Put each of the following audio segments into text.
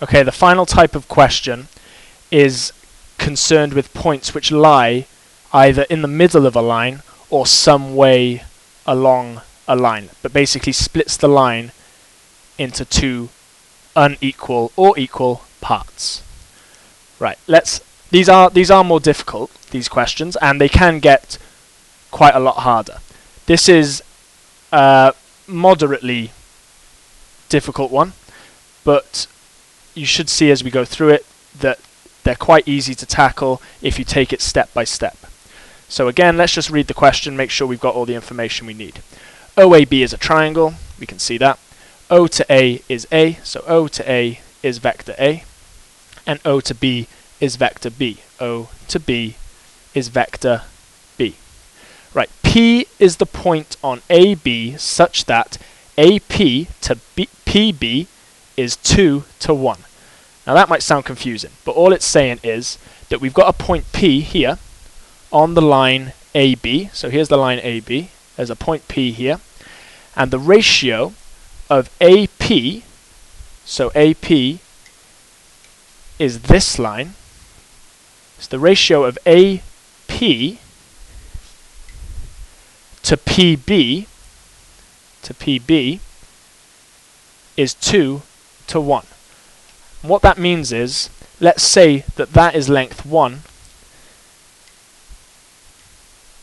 Okay, the final type of question is concerned with points which lie either in the middle of a line or some way along a line, but basically splits the line into two unequal or equal parts. Right, these are more difficult, these questions, and they can get quite a lot harder. This is a moderately difficult one, but you should see as we go through it that they're quite easy to tackle if you take it step by step. So again, let's just read the question, make sure we've got all the information we need. OAB is a triangle, we can see that. O to A is A, so O to A is vector A, and O to B is vector B. O to B is vector B. Right, P is the point on AB such that AP to PB is 2 to 1. Now that might sound confusing, but all it's saying is that we've got a point P here on the line AB. So here's the line AB. There's a point P here. And the ratio of AP, so AP is this line. So the ratio of AP to PB is 2 to 1. And what that means is, let's say that that is length 1,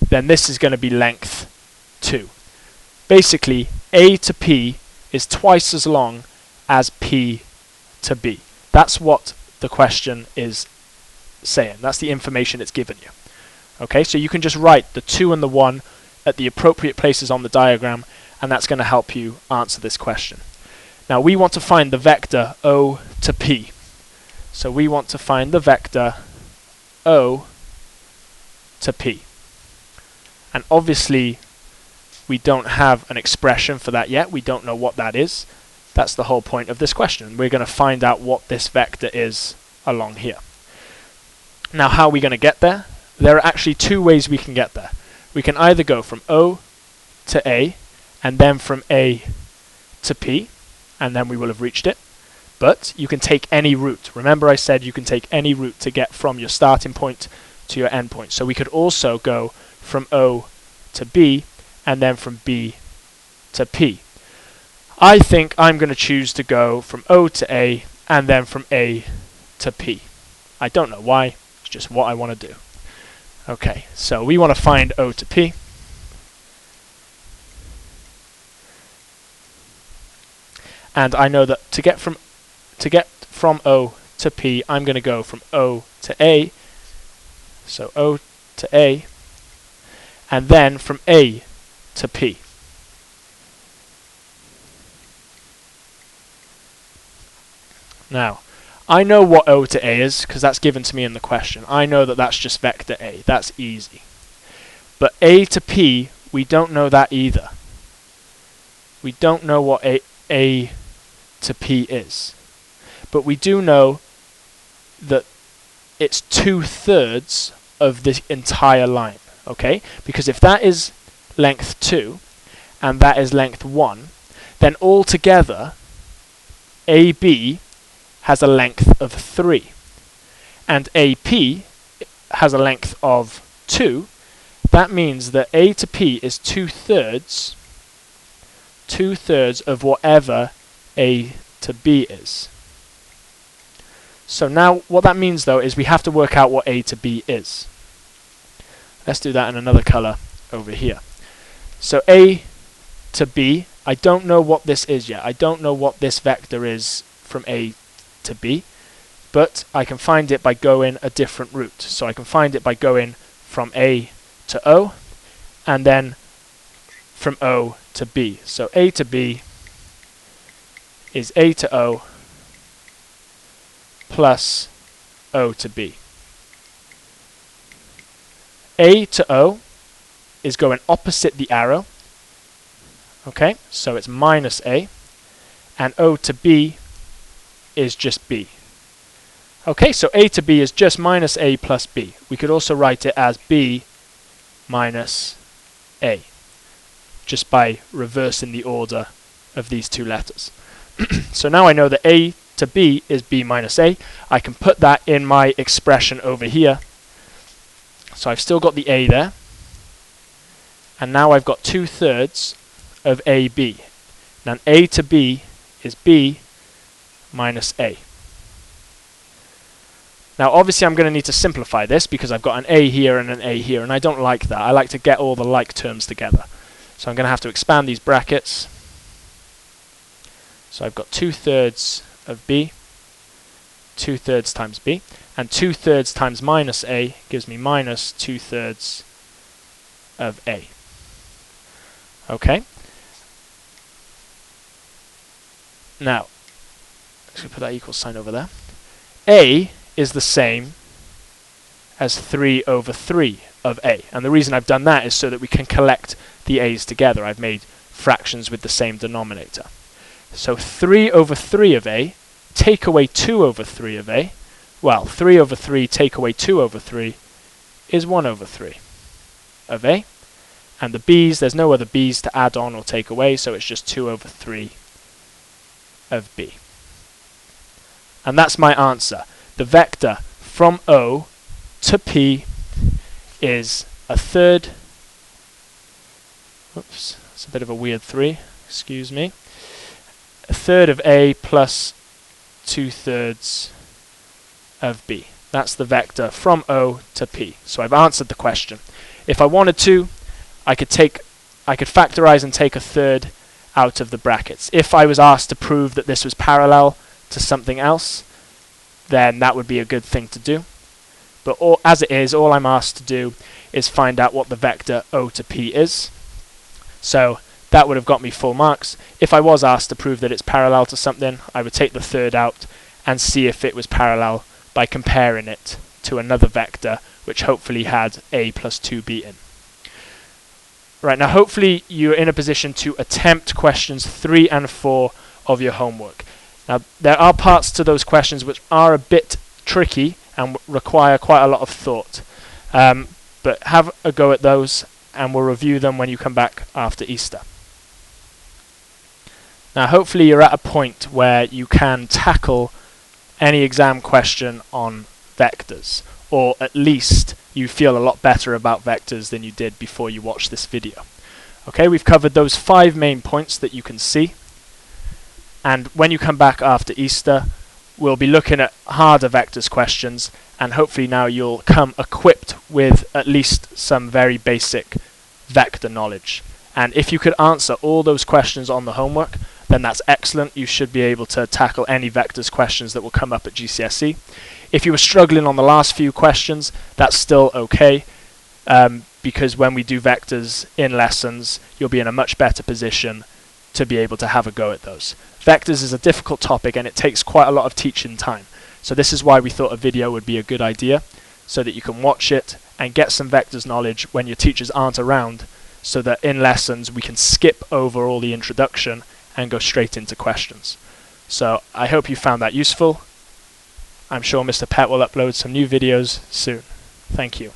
then this is going to be length 2. Basically, A to P is twice as long as P to B. That's what the question is saying. That's the information it's given you. Okay, so you can just write the 2 and the 1 at the appropriate places on the diagram, and that's going to help you answer this question. Now we want to find the vector O to P. So we want to find the vector O to P. And obviously we don't have an expression for that yet. We don't know what that is. That's the whole point of this question. We're going to find out what this vector is along here. Now how are we going to get there? There are actually two ways we can get there. We can either go from O to A and then from A to P, and then we will have reached it. But you can take any route. Remember I said you can take any route to get from your starting point to your end point. So we could also go from O to B and then from B to P. I think I'm going to choose to go from O to A and then from A to P. I don't know why, it's just what I want to do. Okay, so we want to find O to P. And I know that to get from O to P, I'm going to go from O to A. So O to A, and then from A to P. Now, I know what O to A is because that's given to me in the question. I know that that's just vector A. That's easy. But A to P, we don't know that either. We don't know what A to P is. But we do know that it's 2/3 of the entire line. Okay? Because if that is length 2 and that is length 1, then altogether AB has a length of 3 and AP has a length of 2. That means that A to P is 2/3 of whatever A to B is. So now what that means though is we have to work out what A to B is. Let's do that in another color over here. So A to B, I don't know what this is yet. I don't know what this vector is from A to B, but I can find it by going a different route. So I can find it by going from A to O and then from O to B. So A to B is A to O plus O to B. A to O is going opposite the arrow. Okay, so it's minus A, and O to B is just B. Okay, so A to B is just minus A plus B. We could also write it as B minus A, just by reversing the order of these two letters. So now I know that A to b is b minus a. I can put that in my expression over here. So I've still got the a there. And now I've got 2/3 of ab. Now a to b is b minus a. Now obviously I'm going to need to simplify this because I've got an a here and an a here, and I don't like that. I like to get all the like terms together. So I'm going to have to expand these brackets. So I've got 2/3 of b, 2/3 times b, and 2/3 times minus a gives me minus 2/3 of a. Okay. Now, let's put that equal sign over there. A is the same as 3/3 of a. And the reason I've done that is so that we can collect the a's together. I've made fractions with the same denominator. So 3/3 of a, take away 2/3 of a. Well, 3/3 take away 2/3 is 1/3 of a. And the b's, there's no other b's to add on or take away, so it's just 2/3 of b. And that's my answer. The vector from O to P is 1/3. Whoops, that's a bit of a weird 3, excuse me. 1/3 of A plus 2/3 of B. That's the vector from O to P. So I've answered the question. If I wanted to, I could factorize and take 1/3 out of the brackets. If I was asked to prove that this was parallel to something else, then that would be a good thing to do. But as it is, all I'm asked to do is find out what the vector O to P is. So that would have got me full marks. If I was asked to prove that it's parallel to something, I would take the 1/3 out and see if it was parallel by comparing it to another vector which hopefully had A plus 2B in. Right, now hopefully you're in a position to attempt questions 3 and 4 of your homework. Now there are parts to those questions which are a bit tricky and require quite a lot of thought. But have a go at those and we'll review them when you come back after Easter. Now hopefully you're at a point where you can tackle any exam question on vectors, or at least you feel a lot better about vectors than you did before you watched this video. Okay, we've covered those 5 main points that you can see, and when you come back after Easter we'll be looking at harder vectors questions, and hopefully now you'll come equipped with at least some very basic vector knowledge. And if you could answer all those questions on the homework, then that's excellent. You should be able to tackle any vectors questions that will come up at GCSE. If you were struggling on the last few questions, that's still okay, because when we do vectors in lessons, you'll be in a much better position to be able to have a go at those. Vectors is a difficult topic and it takes quite a lot of teaching time. So this is why we thought a video would be a good idea, so that you can watch it and get some vectors knowledge when your teachers aren't around, so that in lessons we can skip over all the introduction and go straight into questions. So I hope you found that useful. I'm sure Mr. Pett will upload some new videos soon. Thank you.